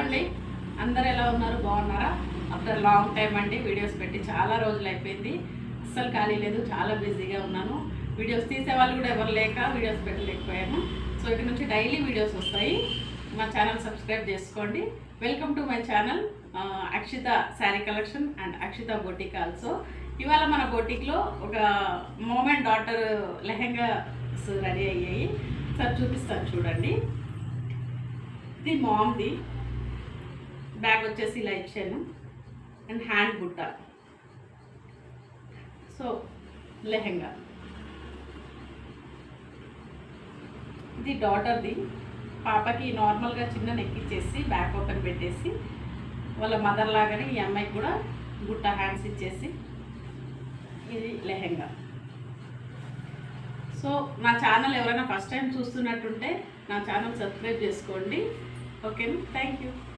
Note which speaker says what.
Speaker 1: అండి, అందరు ఎలా ఉన్నారు? బాగున్నారా? ఆఫ్టర్ లాంగ్ టైం అండి వీడియోస్ పెట్టి చాలా రోజులు అయిపోయింది. అస్సలు ఖాళీ లేదు, చాలా బిజీగా ఉన్నాను. వీడియోస్ తీసే వాళ్ళు కూడా ఎవరు లేక వీడియోస్ పెట్టలేకపోయాను. సో ఇక్కడ నుంచి డైలీ వీడియోస్ వస్తాయి. మా ఛానల్ సబ్స్క్రైబ్ చేసుకోండి. Welcome to my channel Akshita saree collection and Akshita boutique also. ఇవాళ మన బొటిక్లో ఒక mom and daughter lehengas ready అయ్యాయి. సార్ చూపిస్తాను చూడండి. ఇది మామ్ది, బ్యాగ్ వచ్చేసి ఇలా ఇచ్చాను అండ్ హ్యాండ్ బుట్ట. సో లెహెంగా ఇది డాటర్ది. పాపకి నార్మల్గా చిన్న నెక్ ఇచ్చేసి బ్యాక్ ఓపెన్ పెట్టేసి వాళ్ళ మదర్ లాగానే ఈ అమ్మాయికి కూడా బుట్ట హ్యాండ్స్ ఇచ్చేసి ఇది లెహెంగా. సో నా ఛానల్ ఎవరైనా ఫస్ట్ టైం చూస్తున్నట్టుంటే నా ఛానల్ సబ్స్క్రైబ్ చేసుకోండి. ఓకేనా? Thank you.